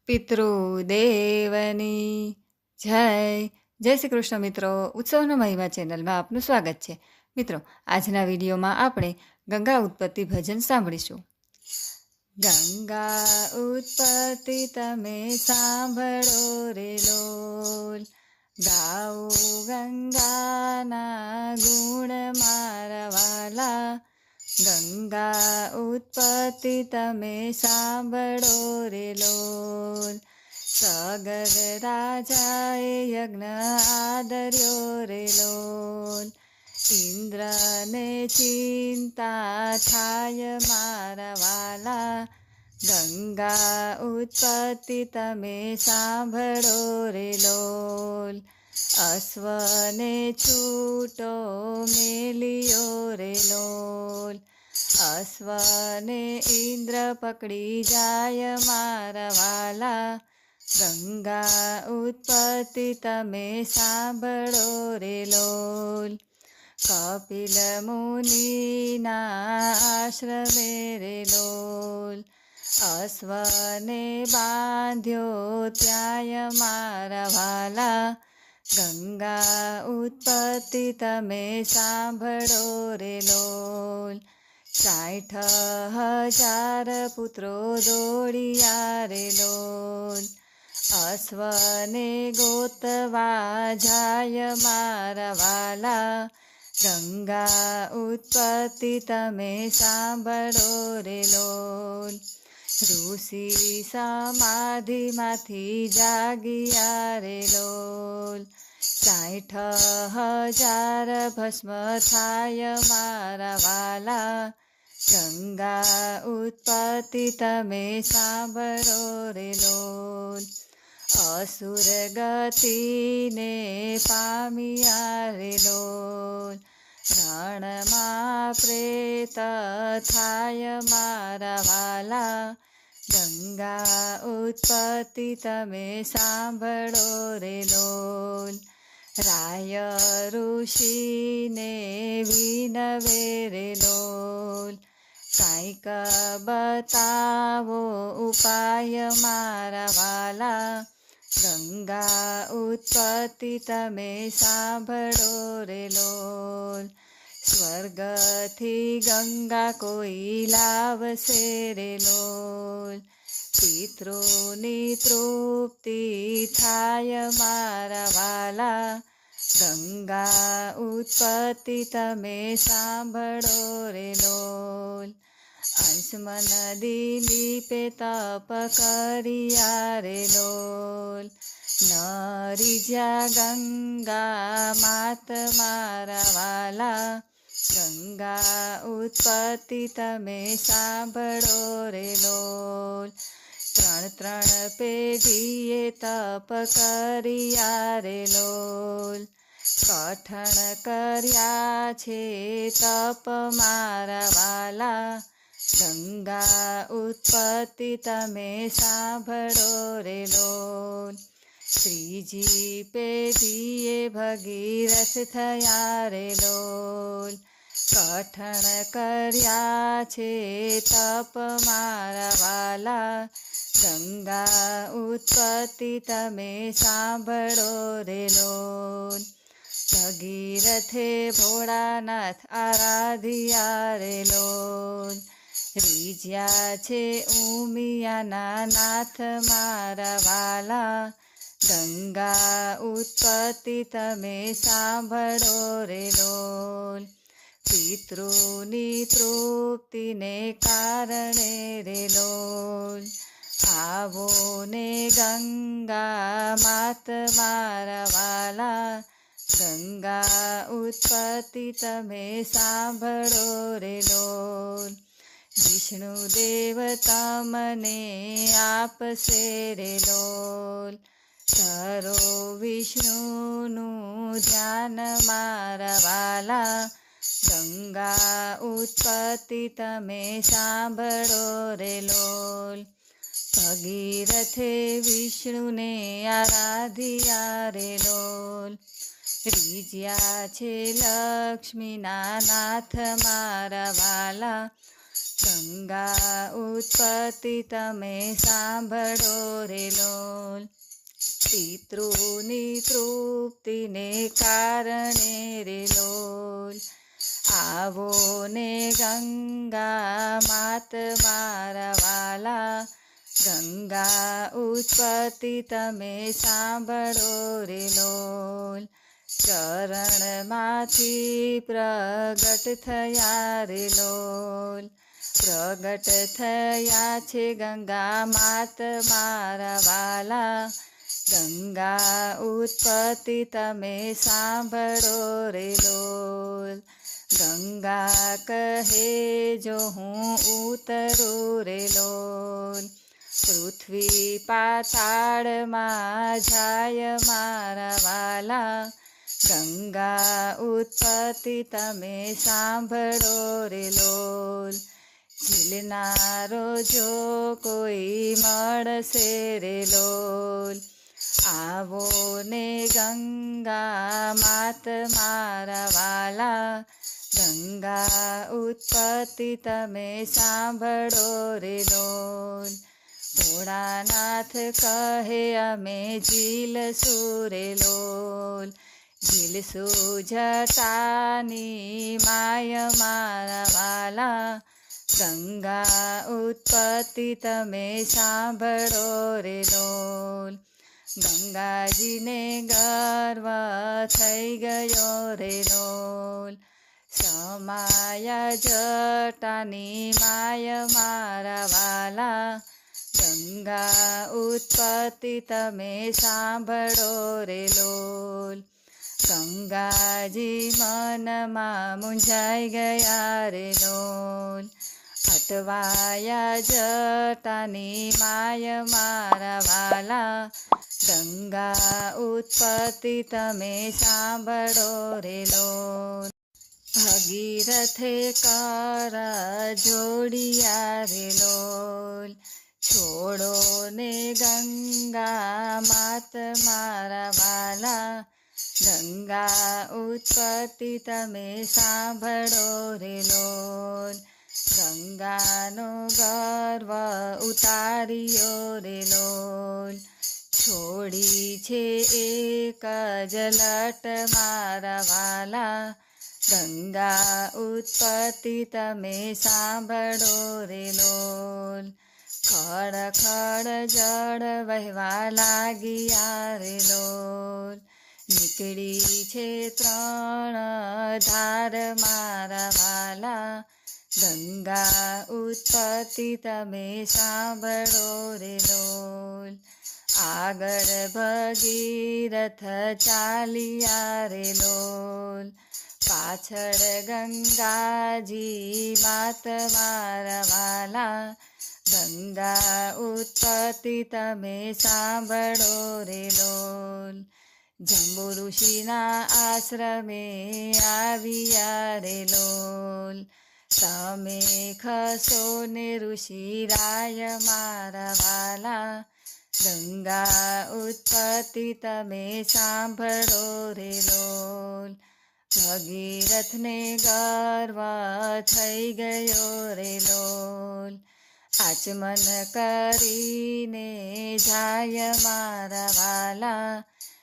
પિતૃદેવની જય. જય શ્રી કૃષ્ણ મિત્રો. ઉત્સવનો મહિમા ચેનલમાં આપનું સ્વાગત છે. મિત્રો, આજના વિડીયોમાં આપણે ગંગા ઉત્પત્તિ ભજન સાંભળીશું. ગંગા ઉત્પત્તિ તમે સાંભળો રે લોલ, ગાઓ ગંગાના ગુણ મારા વાલા. ગંગા ઉત્પત્તિ તમે સાંભળો રે લોલ, સગર રાજાએ યજ્ઞ આદર્યો રે લોલ. ઇન્દ્રને ચિંતા થાય મારા વાલા, ગંગા ઉત્પત્તિ તમે સાંભળો રે લોલ. અશ્વને છૂટો મેલિયો રે લોલ, અશ્વને ઇન્દ્ર પકડી જાય મારા વાલા. ગંગા ઉત્પત્તિ તમે સાંભળો રે લોલ. કપિલ મુનિના આશ્રમે રે લોલ, અશ્વને બાંધ્યો ત્યાંય મારા વાલા. ગંગા ઉત્પત્તિ તમે સાંભળો રે લોલ. 60,000 પુત્રો દોડિયા રે લોલ, અશ્વને ગોતવા જાય મારા વાલા. ગંગા ઉત્પત્તિ તમે સાંભળો રે લોલ. ઋષિ સમાધિમાંથી જાગ્યા રે લોલ, 60,000 ભસ્મ થાય મારા વાલા. ગંગા ઉત્પત્તિ તમે સાંભળો રે લોલ. અસુર ગતિને પામ્યા રે લોલ, રણમાં પ્રેત થાય મારા વાલા. ગંગા ઉત્પત્તિ તમે સાંભળો રે લોલ. રાય ઋષિને વિનવે રે લોલ, કાંઈક બતાવો ઉપાય મારા વાલા. ગંગા ઉત્પત્તિ તમે સાંભળો રે લોલ. સ્વર્ગથી ગંગા કોઈ લાવશે રે લોલ, પિતૃની તૃપ્તિ થાય મારા વાલા. ગંગા ઉત્પત્તિ તમે સાંભળો રે લોલ. અંશમન દિલીપે તપ કર્યા રે લોલ, નરીજ્યા ગંગા માત મારા વાલા. ગંગા ઉત્પત્તિ તમે સાંભળો રે લોલ. 3 પેઢીએ તપ કર્યા રે લોલ, કઠણ કર્યા છે તપ મારા વાલા. ગંગા ઉત્પત્તિ તમે સાંભળો રે લોલ. 3જી પેઢીએ ભગીરથ થયા રે લોલ, કઠણ કર્યા છે તપ મારા વાલા. ગંગા ઉત્પત્તિ તમે સાંભળો રે લોલ. ભગીરથે ભોળાનાથ આરાધ્યા રે લોલ, રીજ્યા છે ઉમિયાના નાથ મારા વાલા. ગંગા ઉત્પત્તિ તમે સાંભળો રે લોલ. પિતૃની તૃપ્તિને કારણે રે લોલ, આવો ને ગંગા માત મારા વાલા. ગંગા ઉત્પત્તિ તમે સાંભળો રે લોલ. વિષ્ણુદેવ તમને આપશે રે લોલ, ધરો વિષ્ણુનું ધ્યાન મારા વાલા. ગંગા ઉત્પત્તિ તમે સાંભળો રે લોલ. ભગીરથે વિષ્ણુને આરાધ્યા રે લોલ, રીજ્યા છે લક્ષ્મીના નાથ મારા વાલા. ગંગા ઉત્પત્તિ તમે સાંભળો રે લોલ. પિતૃની તૃપ્તિને કારણે રે લોલ. આવો ને ગંગા માત મારા વાલા, ગંગા ઉત્પત્તિ તમે સાંભળો રે લોલ. ચરણમાંથી પ્રગટ થયા રે લોલ. પ્રગટ થયા છે ગંગા માત મારા વાલા, ગંગા ઉત્પત્તિ તમે સાંભળો રે લોલ. ગંગા કહે જો હું ઉતરું રે લોલ. પૃથ્વી પાતાળમાં જાય મારા વાલા, ગંગા ઉત્પત્તિ તમે સાંભળો રે લોલ. ઝીલનારો જો કોઈ મળશે રે લોલ. આવો ને ગંગા માત મારા વાલા, ગંગા ઉત્પત્તિ તમે સાંભળો રે લોલ. ભોળાનાથ કહે અમે ઝીલશું રે લોલ. ઝીલશું જટાની માય મારા વાલા, ગંગા ઉત્પત્તિ તમે સાંભળો રે લોલ. ગંગાજીને ગર્વ થઈ ગયો રે લોલ. સમાયા જટાની માય મારા વાલા, ગંગા ઉત્પત્તિ તમે સાંભળો રે લોલ. ગંગાજી મનમાં મૂંઝાઈ ગયા રે લોલ. અટવાયા જટાની માય મારા વાલા, ગંગા ઉત્પત્તિ તમે સાંભળો રે લોલ. ભગીરથે કર જોડિયા રે લોલ. છોડો ને ગંગા માત મારા વાલા, ગંગા ઉત્પત્તિ તમે સાંભળો રે લોલ. ગંગાનો ગર્વ ઉતાર્યો રે લોલ. છોડી છે એક જ લટ મારા વાલા, ગંગા ઉત્પત્તિ તમે સાંભળો રે લોલ. ખડ ખડ જળ વહેવા લાગ્યા રે લોલ. નીકળી છે 3 ધાર મારા વાલા, ગંગા ઉત્પત્તિ તમે સાંભળો રે લોલ. આગળ ભગીરથ ચાલ્યા રે લોલ. પાછળ ગંગાજી માત મારા વાલા, ગંગા ઉત્પત્તિ તમે સાંભળો રે લોલ. જંબુ ઋષિના આશ્રમે આવ્યા રે લોલ. તમે ખસો ને ઋષિરાય મારા વાલા, ગંગા ઉત્પત્તિ તમે સાંભળો રે લોલ. ભગીરથને ગર્વ થઈ ગયો રે લોલ. આચમન કરીને જાય મારા વાલા,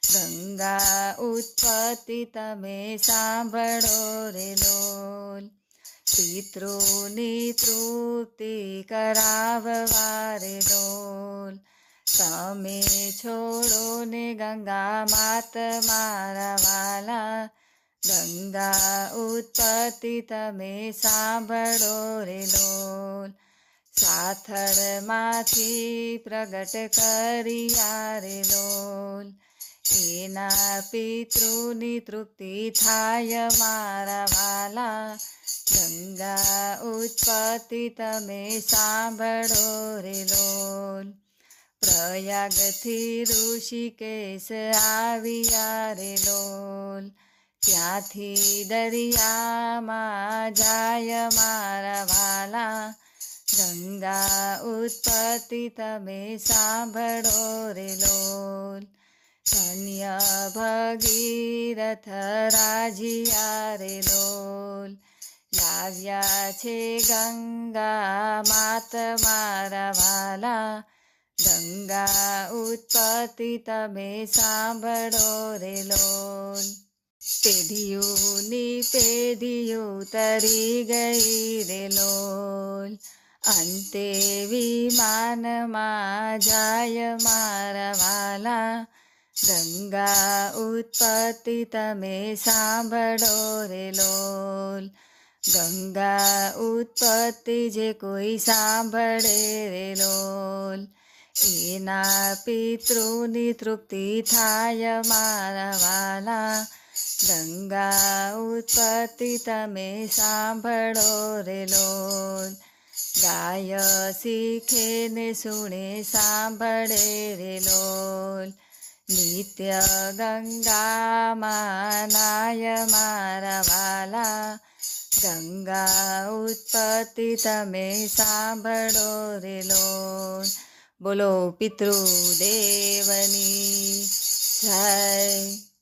ગંગા ઉત્પત્તિ તમે સાંભળો રે લોલ. પિતૃની તૃપ્તિ કરાવવા રે લોલ. તમે છોડો ને ગંગા માત મારા વાલા, ગંગા ઉત્પત્તિ તમે સાંભળો રે લોલ. સાથળમાંથી પ્રગટ કર્યા રે લોલ. એના પિતૃની તૃપ્તિ થાય મારા વાલા, ગંગા ઉત્પત્તિ તમે સાંભળો રે લોલ. પ્રયાગથી ઋષિકેશ આવ્યા રે લોલ. ત્યાંથી દરિયામાં જાય મારા વાલા, ગંગા ઉત્પત્તિ તમે સાંભળો રે લોલ. ધન્ય ભગીરથ રાજીયા રે લોલ. લાવ્યા છે ગંગા માત મારા વાલા, ગંગા ઉત્પત્તિ તમે સાંભળો રે લોલ. પેઢીઓની પેઢીઓ તરી ગઈ રે લોલ, અંતે વિમાનમાં જાય મારા વાલા, ગંગા ઉત્પત્તિ તમે સાંભળો રે લોલ. ગંગા ઉત્પત્તિ જે કોઈ સાંભળે રે લોલ, એના પિતૃની તૃપ્તિ થાય મારા વાલા, ગંગા ઉત્પત્તિ તમે સાંભળો રે લોલ. ગાય શીખે ને સુણે સાંભળે રે લોલ, નિત્ય ગંગામાં નાય મારા વાલા, ગંગા ઉત્પત્તિ તમે સાંભળો રે લોલ. બોલો પિતૃદેવની જય.